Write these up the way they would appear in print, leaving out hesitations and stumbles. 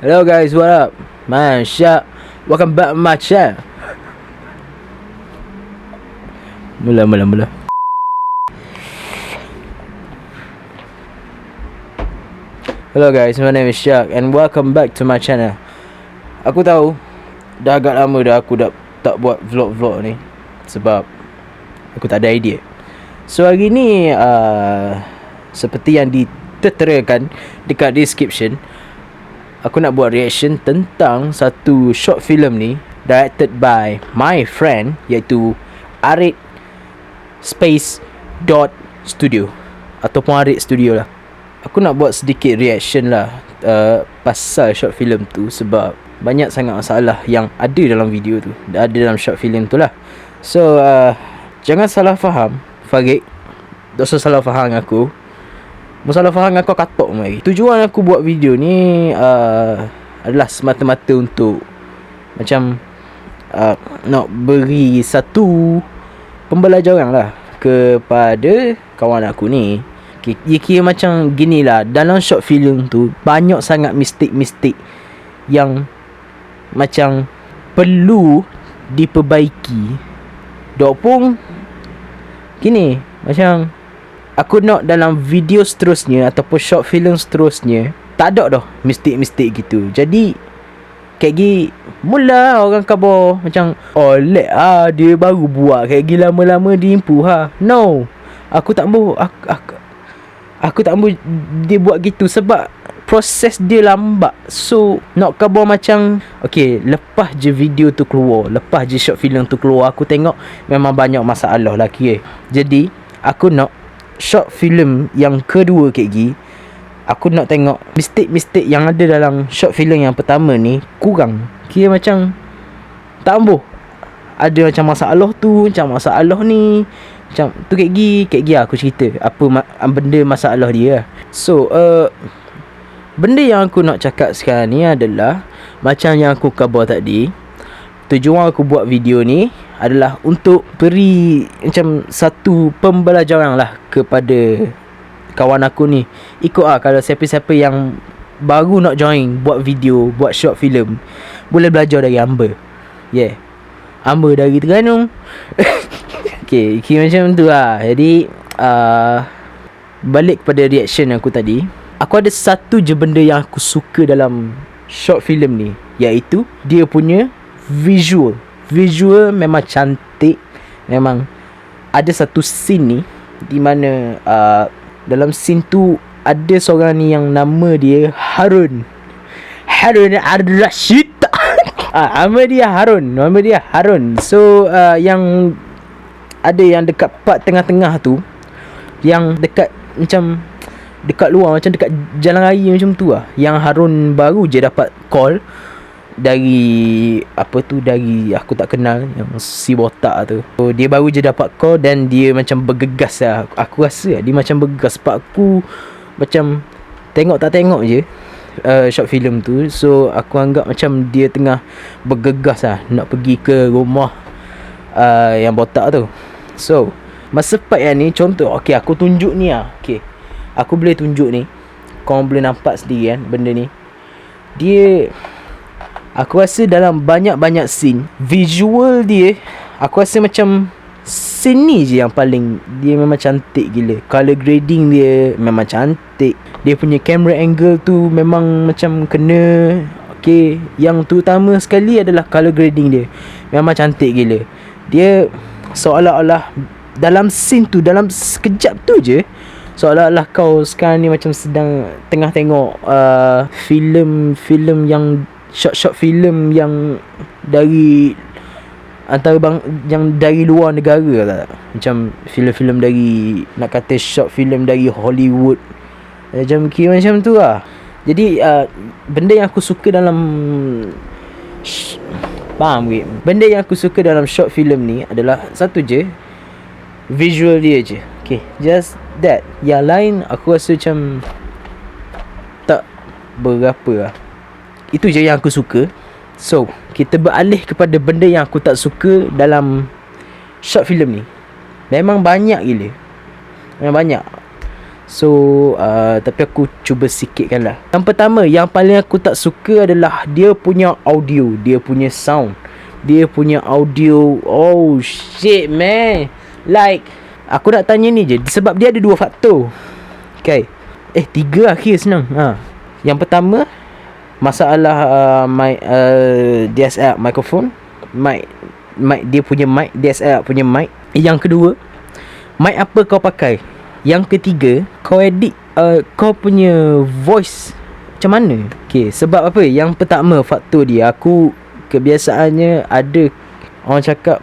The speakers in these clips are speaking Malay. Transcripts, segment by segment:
Hello guys, what up? Man, Syak. Welcome back to my channel. Mula. Hello guys, my name is Syak and welcome back to my channel. Aku tahu dah agak lama dah aku tak buat vlog ni sebab aku tak ada idea. So hari ni seperti yang diterterakan dekat description, aku nak buat reaction tentang satu short film ni directed by my friend iaitu Arid Space Studio ataupun Arid Studio lah. Aku nak buat sedikit reaction lah pasal short film tu sebab banyak sangat masalah yang ada dalam video tu, ada dalam short film tu lah. So jangan salah faham Farid, tak usah salah faham aku. Masalah faham aku katok mari. Tujuan aku buat video ni adalah semata-mata untuk macam nak beri satu pembelajaran lah kepada kawan aku ni. Dia kira macam gini lah, dalam short film tu banyak sangat mistik-mistik yang macam perlu diperbaiki. Dok pun gini, macam aku nak dalam video seterusnya ataupun short film seterusnya tak ada dah mistik-mistik gitu. Jadi kayak gini mula orang khabar macam lek dia baru buat kayak gini, lama-lama dia improve No, aku tak mau aku tak mau dia buat gitu sebab proses dia lambat. So nak khabar macam okay, lepas je video tu keluar, lepas je short film tu keluar, aku tengok memang banyak masalah lagi Jadi aku nak short film yang kedua kayak gini, aku nak tengok mistik-mistik yang ada dalam short film yang pertama ni kurang. Kira macam tak ambuh. Ada macam masalah tu, macam masalah ni, macam tu kayak gini aku cerita apa benda masalah dia. So benda yang aku nak cakap sekarang ni adalah macam yang aku khabar tadi. Tujuan aku buat video ni adalah untuk beri macam satu pembelajaran lah kepada kawan aku ni. Ikut kalau siapa-siapa yang baru nak join buat video, buat short film, boleh belajar dari Amber. Amber dari Terengganu. Okay, macam tu lah. Jadi balik kepada reaction aku tadi, aku ada satu je benda yang aku suka dalam short film ni, iaitu dia punya visual memang cantik. Memang ada satu scene ni di mana dalam scene tu ada seorang ni yang nama dia Harun Ar-Rashid. Nama dia Harun. So yang ada yang dekat part tengah-tengah tu, yang dekat macam dekat luar, macam dekat jalan raya macam tu lah, yang Harun baru je dapat call dari dari aku tak kenal, yang si botak tu. So dia baru je dapat call dan dia macam bergegas lah. Aku rasa dia macam bergegas sebab aku macam tengok tak tengok je short film tu. So aku anggap macam dia tengah bergegas lah nak pergi ke rumah yang botak tu. So masa part yang ni, contoh aku tunjuk ni aku boleh tunjuk ni, korang boleh nampak sendiri kan benda ni. Dia, aku rasa dalam banyak-banyak scene, visual dia, aku rasa macam scene ni je yang paling, dia memang cantik gila. Color grading dia memang cantik. Dia punya camera angle tu memang macam kena. Yang terutama sekali adalah color grading dia. Memang cantik gila. Dia seolah-olah dalam scene tu, dalam sekejap tu je, seolah-olah kau sekarang ni macam sedang tengah tengok filem yang short film yang dari yang dari luar negara lah. Macam filem-filem dari, nak kata short film dari Hollywood, macam kira macam tu lah. Jadi benda yang aku suka dalam benda yang aku suka dalam short film ni adalah satu je, visual dia je. Just that. Yang lain aku rasa macam tak berapa lah. Itu je yang aku suka. So kita beralih kepada benda yang aku tak suka dalam short film ni. Memang banyak gila, memang banyak. So tapi aku cuba sikitkan lah. Yang pertama, yang paling aku tak suka adalah dia punya audio, dia punya sound, dia punya audio. Oh shit man. Like, aku nak tanya ni je, sebab dia ada dua faktor. Okay, tiga akhir senang. Yang pertama, masalah DSLR microphone, mic dia punya mic, DSLR punya mic. Yang kedua, mic apa kau pakai. Yang ketiga, kau edit kau punya voice macam mana. Okay, sebab apa? Yang pertama, faktor dia, aku kebiasaannya ada orang cakap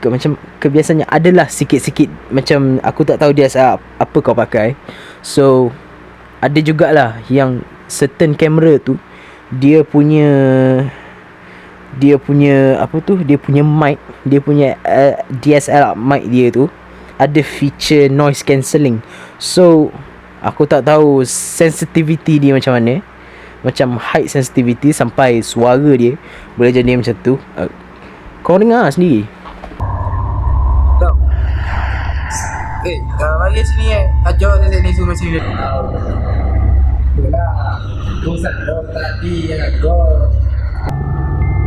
macam kebiasaannya adalah sikit-sikit macam aku tak tahu dia apa kau pakai. So ada jugalah yang certain kamera tu dia punya apa tu, dia punya mic, dia punya DSLR mic dia tu ada feature noise cancelling. So aku tak tahu sensitivity dia macam mana, macam height sensitivity sampai suara dia boleh jadi macam tu. Kau dengar sendiri. Mari sini ajar dia sini semua sini. Itulah. Pusat gol tadi yang gol.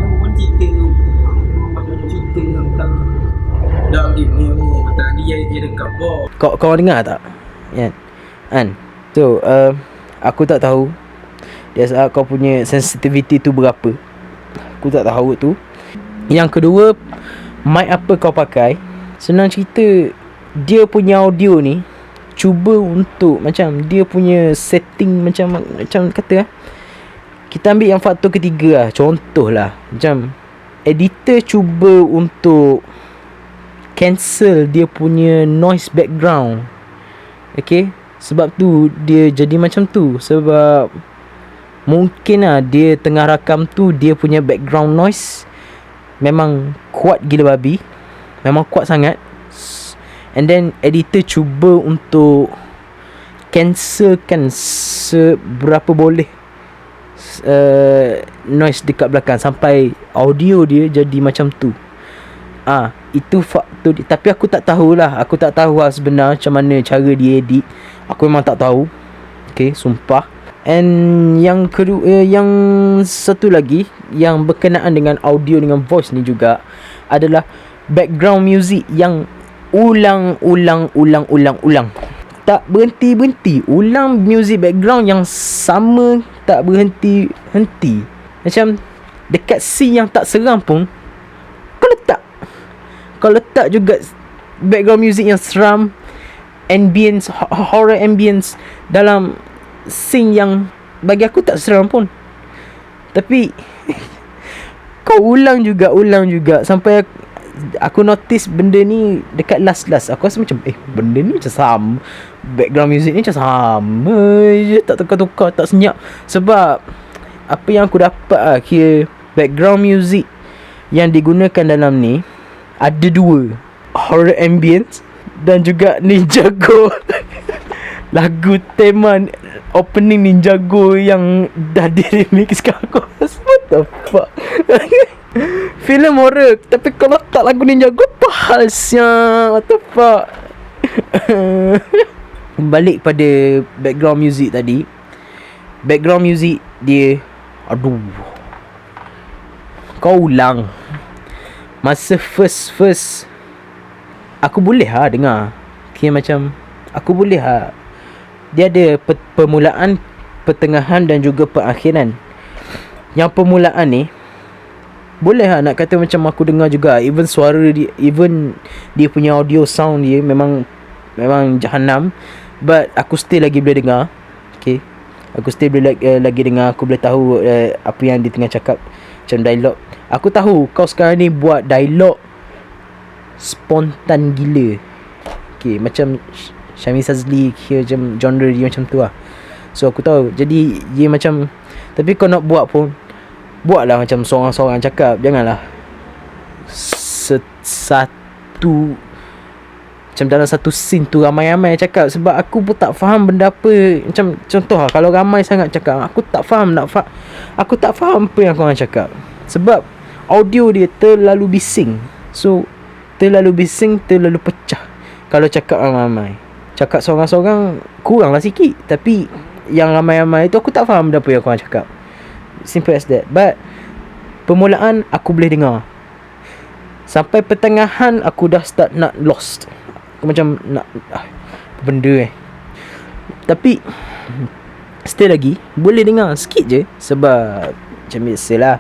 Lu pun cerita tu. Macam cerita tentang dalam game ni tadi dia dekat ball. Kau dengar tak? Ya. Kan? So aku tak tahu dia saat kau punya sensitivity tu berapa. Aku tak tahu tu. Yang kedua, mic apa kau pakai. Senang cerita, dia punya audio ni cuba untuk macam dia punya setting macam kata kita ambil yang faktor ketiga lah. Contoh lah, macam editor cuba untuk cancel dia punya noise background. Okay, sebab tu dia jadi macam tu. Sebab mungkin lah dia tengah rakam tu, dia punya background noise memang kuat gila babi, memang kuat sangat. And then editor cuba untuk cancelkan seberapa boleh noise dekat belakang sampai audio dia jadi macam tu. Itu faktor dia. Tapi aku tak tahulah, aku tak tahu lah sebenar macam mana cara dia edit. Aku memang tak tahu. Okay, sumpah. And yang kedua, yang satu lagi yang berkenaan dengan audio dengan voice ni juga adalah background music yang ulang. Tak berhenti. Ulang music background yang sama, tak berhenti. Macam dekat scene yang tak seram pun kau letak juga background music yang seram, ambience, horror ambience dalam scene yang bagi aku tak seram pun. Tapi kau ulang juga sampai aku notice benda ni dekat last. Aku rasa macam benda ni macam sama, background music ni macam sama je, tak tukar-tukar, tak senyap. Sebab apa yang aku dapat kira background music yang digunakan dalam ni ada dua, horror ambience dan juga Ninjago. Lagu tema opening Ninjago yang dah di remix kat aku. What the fuck. Filem horror tapi kalau tak lagu Ninjago apa hal siap. What the fuck. Balik pada background music tadi. Background music dia, aduh, kau ulang. Masa first aku boleh dengar. Okay, macam aku boleh dia ada permulaan, pertengahan dan juga perakhiran. Yang permulaan ni boleh nak kata macam aku dengar juga. Even suara dia, even dia punya audio sound dia memang jahanam, but aku still lagi boleh dengar. Okay, aku still boleh lagi dengar. Aku boleh tahu apa yang dia tengah cakap, macam dialog. Aku tahu kau sekarang ni buat dialog spontan gila. Okay, macam Syamil Sazli kira macam genre dia macam tu lah. So aku tahu. Jadi dia macam, tapi kau nak buat pun buatlah macam seorang-seorang cakap. Janganlah satu macam dalam satu scene tu ramai-ramai cakap. Sebab aku pun tak faham benda apa. Macam contoh lah, kalau ramai sangat cakap, aku tak faham aku tak faham apa yang korang cakap. Sebab audio dia terlalu bising. So terlalu bising, terlalu pecah kalau cakap ramai-ramai. cakap seorang-seorang kurang lah sikit. Tapi yang ramai-ramai tu aku tak faham apa yang korang cakap. Simple as that. But permulaan aku boleh dengar. Sampai pertengahan aku dah start nak lost. Aku macam nak benda tapi still lagi boleh dengar sikit je. Sebab macam biasalah,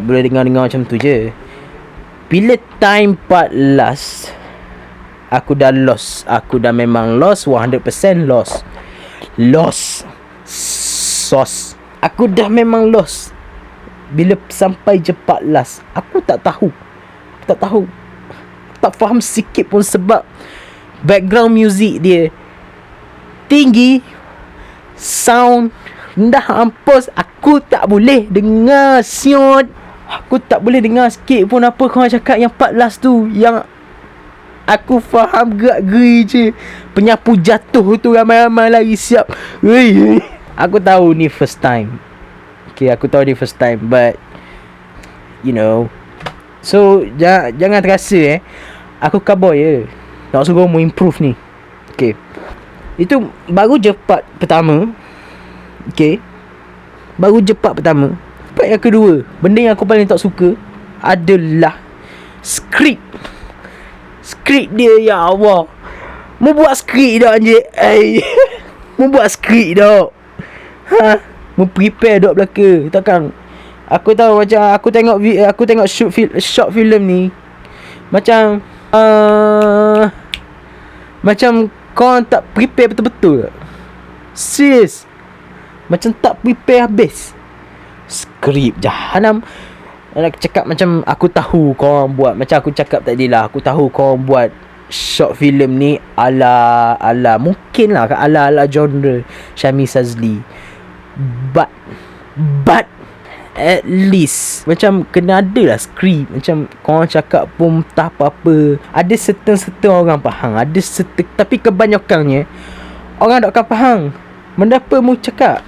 boleh dengar-dengar macam tu je. Bila time part last, aku dah lost. Aku dah memang lost, 100% lost. Sauce. Aku dah memang lost. Bila sampai je part last, aku tak tahu. Tak faham sikit pun sebab background music dia tinggi, sound rendah ampus. Aku tak boleh dengar siot. Aku tak boleh dengar sikit pun apa korang cakap yang part last tu. Yang aku faham gerak-geri je. Penyapu jatuh tu ramai-ramai lagi siap. Aku tahu ni first time. Okay, aku tahu ni first time, but you know, so jangan terasa aku cowboy je nak suruh mu improve ni. Okay, itu baru je part pertama. Okay, baru je part pertama. Part yang kedua, benda yang aku paling tak suka adalah skrip dia. Ya Allah, mu buat skrip dah anjir. Mu buat skrip dah. Mu prepare dok belaka. Takkan aku tahu macam aku tengok short film ni macam macam kau tak prepare betul-betul. Serius. Macam tak prepare habis. Skrip jahanam. Nak cakap macam aku tahu korang buat, macam aku cakap tadi lah, aku tahu korang buat short film ni ala mungkin lah ala genre Syami Sazli. But at least macam kena ada lah skrip. Macam korang cakap pun tak apa-apa. Ada certain orang faham, ada certain, tapi kebanyakannya orang tak akan faham benda apa mu cakap.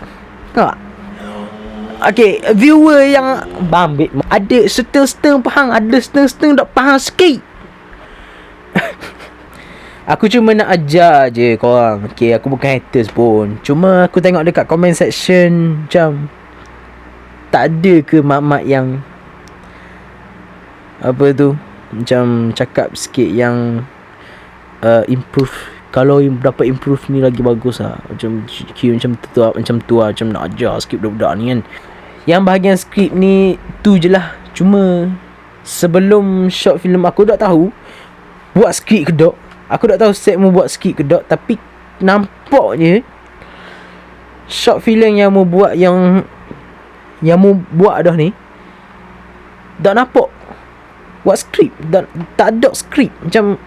Okay, viewer yang bambit, ada certain faham, ada certain tak faham sikit. Aku cuma nak ajar je korang. Okay, aku bukan haters pun. Cuma aku tengok dekat comment section macam tak ada ke mak-mak yang apa tu, macam cakap sikit yang improve. Kalau dapat improve ni lagi bagus lah. Macam tu lah, macam nak ajar sikit budak-budak ni kan. Yang bahagian skrip ni tu je lah. Cuma sebelum short film aku tak tahu buat skrip ke dok. Aku tak tahu set mu buat skrip ke dok. Tapi nampaknya short film yang mu buat, yang mu buat dah ni, tak nampak buat skrip. Tak ada skrip. Macam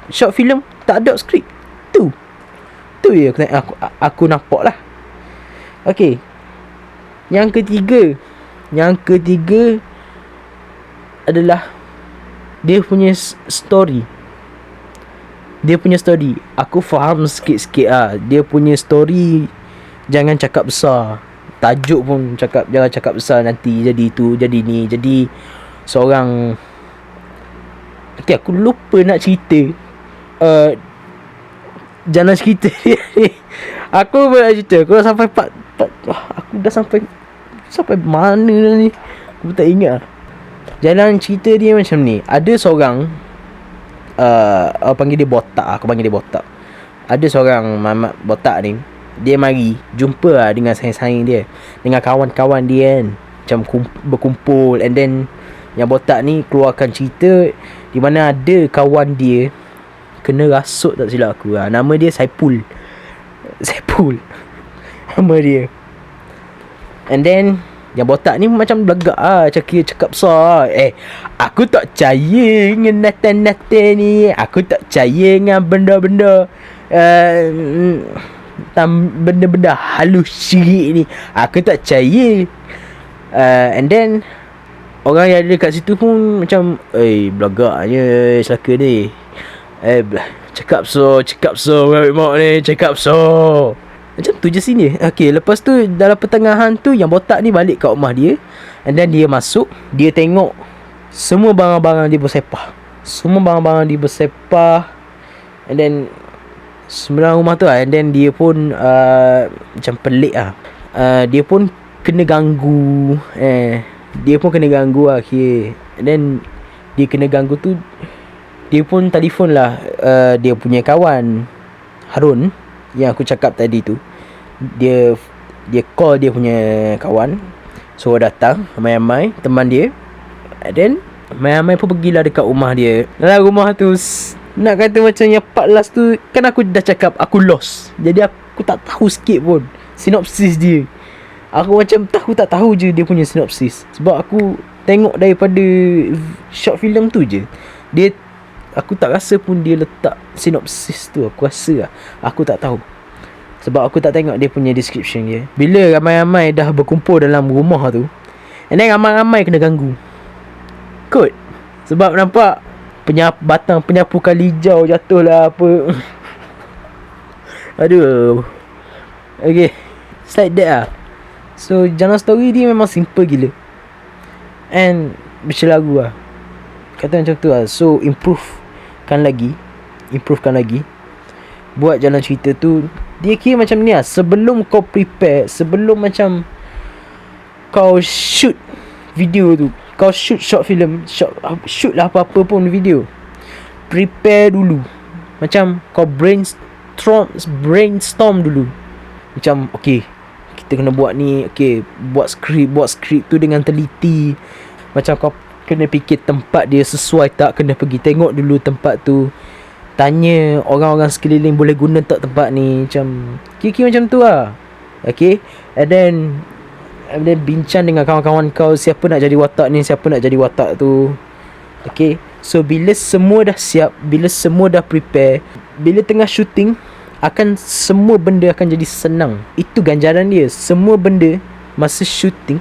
short film tak ada skrip. Tu je aku nampak lah. Okay, Yang ketiga adalah dia punya story. Aku faham sikit-sikit lah. Dia punya story jangan cakap besar. Tajuk pun jangan cakap besar. Nanti jadi tu, jadi ni, jadi seorang. Okay, aku lupa nak cerita. Jangan cerita ni. Aku pun nak cerita. Aku dah sampai aku dah sampai mana dah ni, aku tak ingat. Jalan cerita dia macam ni. Ada seorang panggil dia botak. Aku panggil dia botak. Ada seorang mamat botak ni, dia mari jumpa lah dengan saing-saing dia, dengan kawan-kawan dia kan. Macam berkumpul. And then yang botak ni keluarkan cerita di mana ada kawan dia kena rasuk, tak silap aku lah. Nama dia Saipul nama dia. And then yang botak ni macam belagak lah, cakap besar. Aku tak percaya dengan natan-natan ni. Aku tak percaya dengan benda-benda benda-benda halus syirik ni. Aku tak percaya. And then orang yang ada dekat situ pun macam belagaknya selaka ni. Cakap so mak ni, cakap so. Macam tu je sini. Okay, lepas tu dalam pertengahan tu yang botak ni balik kat rumah dia. And then dia masuk, dia tengok semua barang-barang dia bersepah. And then sembilan rumah tu lah. And then dia pun macam pelik lah. Dia pun kena ganggu. Dia pun kena ganggu lah. Okay. And then dia kena ganggu tu, dia pun telefon lah dia punya kawan Harun yang aku cakap tadi tu. Dia call dia punya kawan, suruh datang ramai-ramai teman dia. And then ramai-ramai pun pergilah dekat rumah dia. Dalam rumah tu nak kata macam yang part last tu, kan aku dah cakap aku lost. Jadi aku tak tahu sikit pun sinopsis dia. Aku macam tak tahu je dia punya sinopsis. Sebab aku tengok daripada short film tu je. Aku tak rasa pun dia letak sinopsis tu. Aku rasa lah, aku tak tahu. Sebab aku tak tengok dia punya description dia. Bila ramai-ramai dah berkumpul dalam rumah tu, and then ramai-ramai kena ganggu kot. Sebab nampak batang penyapu kali hijau jatuh lah apa. Aduh. Okay, it's like that lah. So jalan story dia memang simple gila, and macam lagu lah, kata macam tu lah. So improvekan lagi. Buat jalan cerita tu dia kira macam ni lah. Sebelum kau prepare, sebelum macam kau shoot video tu, kau shoot short film, shoot lah apa-apa pun video, prepare dulu. Macam kau brainstorm dulu. Macam okay, kita kena buat ni. Okay, buat skrip tu dengan teliti. Macam kau kena fikir tempat dia sesuai tak, kena pergi tengok dulu tempat tu, tanya orang-orang sekeliling boleh guna tak tempat ni. Macam kira-kira macam tu lah. Okay, and then bincang dengan kawan-kawan kau, siapa nak jadi watak ni, siapa nak jadi watak tu. Okay, so bila semua dah siap, bila semua dah prepare, bila tengah shooting, semua benda akan jadi senang. Itu ganjaran dia. Semua benda masa shooting.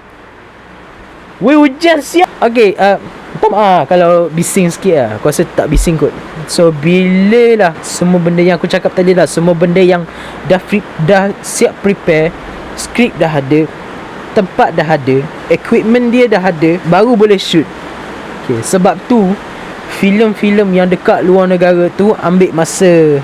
Weh, hujan siap. Okay, minta maaf kalau bising sikit lah. Aku rasa tak bising kot. So bila lah semua benda yang aku cakap tadi lah, semua benda yang dah siap prepare, skrip dah ada, tempat dah ada, equipment dia dah ada, baru boleh shoot. Okay, sebab tu filem-filem yang dekat luar negara tu ambil masa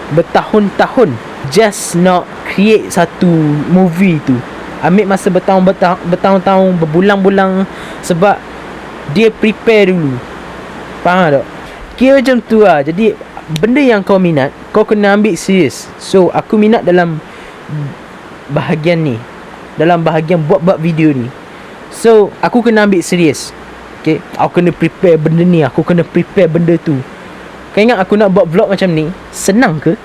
bertahun-tahun just nak create satu movie tu. Ambil masa bertahun-tahun, berbulan-bulan, sebab dia prepare dulu. Faham tak? Kira macam tu lah. Jadi benda yang kau minat, kau kena ambil serius. So aku minat dalam bahagian ni, dalam bahagian buat video ni. So aku kena ambil serius. Okay, aku kena prepare benda ni, aku kena prepare benda tu. Kau ingat aku nak buat vlog macam ni senang ke?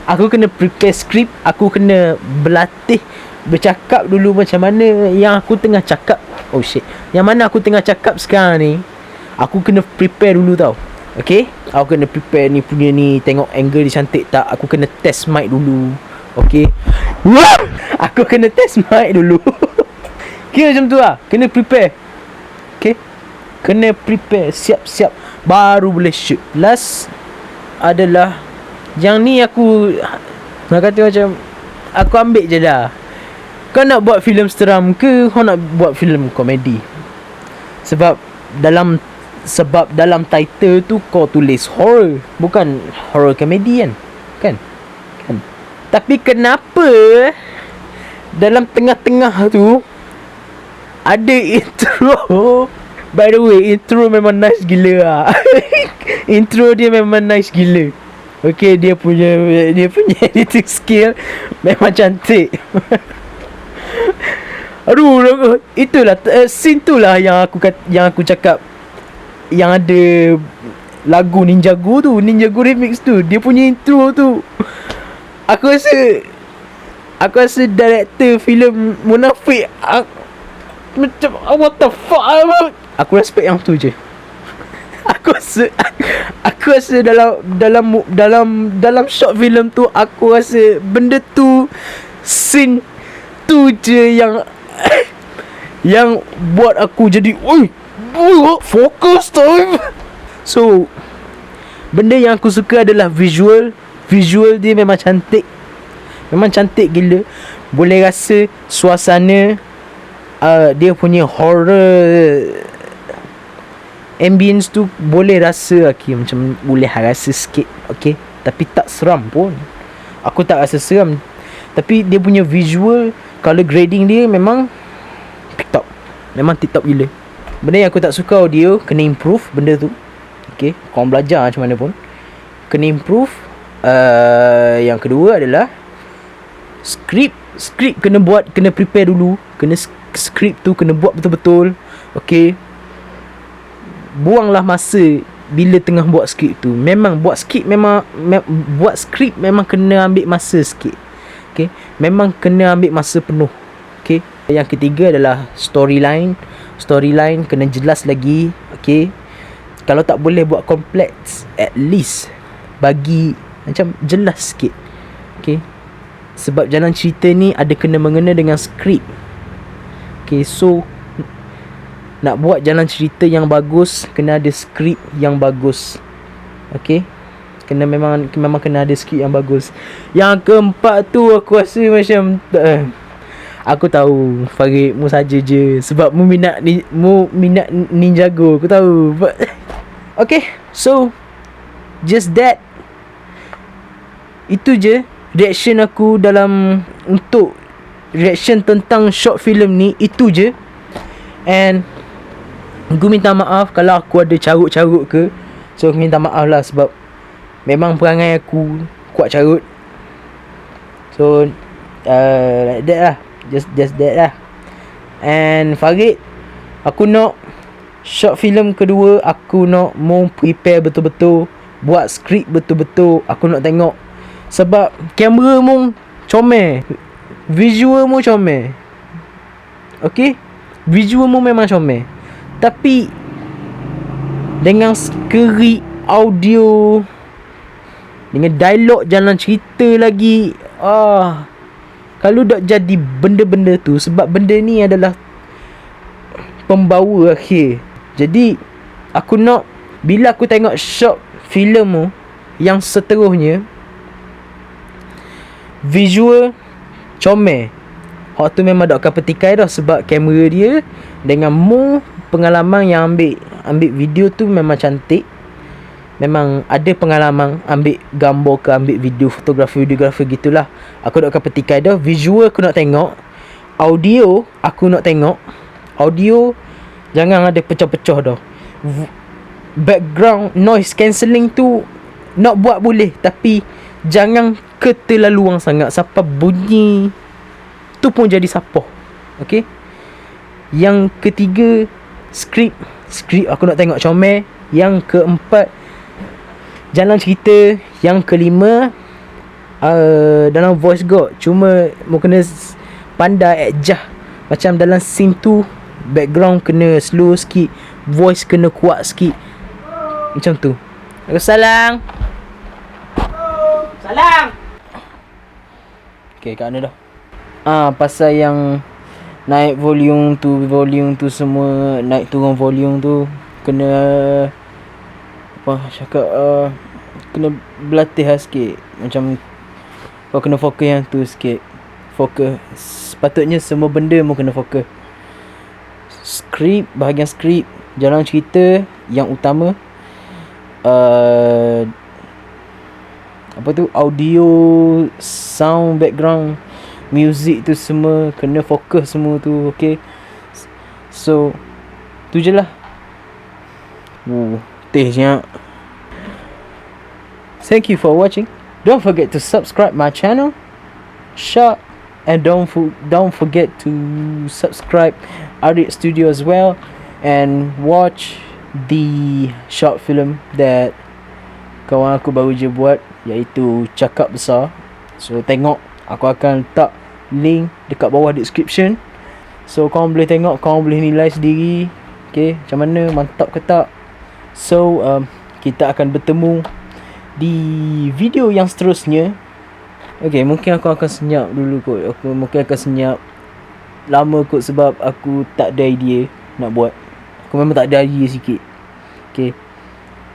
Aku kena prepare skrip, aku kena berlatih bercakap dulu macam mana yang aku tengah cakap. Oh shit, yang mana aku tengah cakap sekarang ni, aku kena prepare dulu tau. Okay, aku kena prepare ni punya ni, tengok angle dia cantik tak. Aku kena test mic dulu. Okay, aku kena test mic dulu. Kira macam tu lah, kena prepare. Okay, kena prepare, siap-siap, baru boleh shoot. Last adalah yang ni, aku nak kata macam aku ambil je dah. Kau nak buat filem seram ke, kau nak buat filem komedi? Sebab dalam title tu kau tulis horror, bukan horror komedi kan? Tapi kenapa dalam tengah-tengah tu ada intro? By the way, intro memang nice gila lah. Intro dia memang nice gila. Okay, dia punya editing skill memang cantik. Aduh, itulah scene tu lah yang aku cakap, yang ada lagu Ninja Go remix tu, dia punya intro tu. Aku rasa director filem Munafik macam what the fuck. Aku respect yang tu je. Aku rasa dalam short film tu, aku rasa benda tu, scene tu je yang buat aku jadi oi fokus time. So benda yang aku suka adalah visual dia memang cantik gila. Boleh rasa suasana dia punya horror ambience tu, boleh rasa okay, macam boleh rasa sikit. Okay, tapi tak seram pun. Aku tak rasa seram. Tapi dia punya visual, color grading dia memang TikTok. Memang TikTok gila. Benda yang aku tak suka audio, kena improve benda tu. Okay, korang belajar macam mana pun, kena improve. Yang kedua adalah Skrip kena buat, kena prepare dulu. Kena skrip tu kena buat betul-betul. Okay, buanglah masa bila tengah buat skrip tu. Memang buat skrip buat skrip memang kena ambil masa sikit. Okay, memang kena ambil masa penuh. Okay, yang ketiga adalah storyline kena jelas lagi. Okay, kalau tak boleh buat kompleks, at least bagi macam jelas sikit. Okay, sebab jalan cerita ni ada kena mengena dengan skrip. Okay, so nak buat jalan cerita yang bagus, kena ada skrip yang bagus. Okay, memang kena ada skrip yang bagus. Yang keempat tu aku rasa macam aku tahu Farid mu saja je, sebab mu minat Ninjago, aku tahu. Okay, so just that. Itu je reaction aku untuk reaction tentang short film ni. Itu je. And aku minta maaf kalau aku ada carut-carut ke. So aku minta maaf lah, sebab memang perangai aku kuat carut. So like that lah. Just that lah. And Farid, aku nak short film kedua, aku nak mau prepare betul-betul, buat skrip betul-betul. Aku nak tengok, sebab kamera mu comel, visual mu comel. Okay, visual mu memang comel, tapi dengan skrip audio, dengan dialog jalan cerita lagi, kalau dah jadi benda-benda tu, sebab benda ni adalah pembawa akhir. Jadi aku nak, bila aku tengok short filem tu yang seterusnya, visual comel, hak tu memang tak akan petikai dah. Sebab kamera dia dengan pengalaman yang ambil video tu memang cantik. Memang ada pengalaman ambil gambar ke ambil video, videografer gitulah. Aku tak akan petikai dah. Visual aku nak tengok. Audio aku nak tengok. Audio jangan ada pecah-pecah dah. Background noise cancelling tu nak buat boleh, tapi jangan keterlaluan sangat sampai bunyi tu pun jadi sapah. Okay. Yang ketiga, skrip aku nak tengok comel. Yang keempat, jalan cerita. Yang kelima, dalam voice god, cuma mau kena pandai adjust. Macam dalam scene tu, background kena slow sikit, voice kena kuat sikit. Macam tu. Salam. Okay, kat mana dah? Pasal yang naik volume tu semua, naik turun volume tu, kena kena berlatih lah sikit. Macam kau kena fokus yang tu sikit. Fokus. Sepatutnya semua benda mu kena fokus. Skrip, bahagian skrip, jalan cerita yang utama, audio, sound, background, music tu semua kena fokus semua tu. Okay, so tu je lah. Tehnya. Thank you for watching. Don't forget to subscribe my channel, share, and don't forget to subscribe Arik Studio as well, and watch the short film that kawan aku baru je buat, iaitu Cakap Besar. So tengok, aku akan letak link dekat bawah description. So korang boleh tengok, korang boleh nilai sendiri. Okay, macam mana, mantap ke tak. So kita akan bertemu di video yang seterusnya. Okay, mungkin aku akan senyap dulu kot. Aku mungkin akan senyap lama kot, sebab aku tak ada idea nak buat. Aku memang tak ada idea sikit. Okay,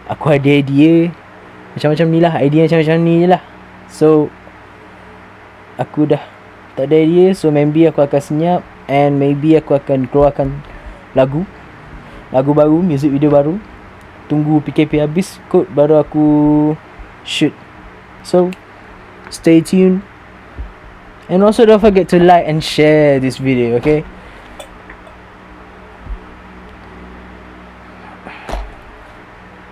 aku ada idea macam-macam ni lah. Idea macam-macam ni je lah. So aku dah tak ada idea. So maybe aku akan senyap, and maybe aku akan keluarkan lagu baru, music video baru. Tunggu PKP habis kot baru aku shoot So stay tuned, and also don't forget to like and share this video, okay?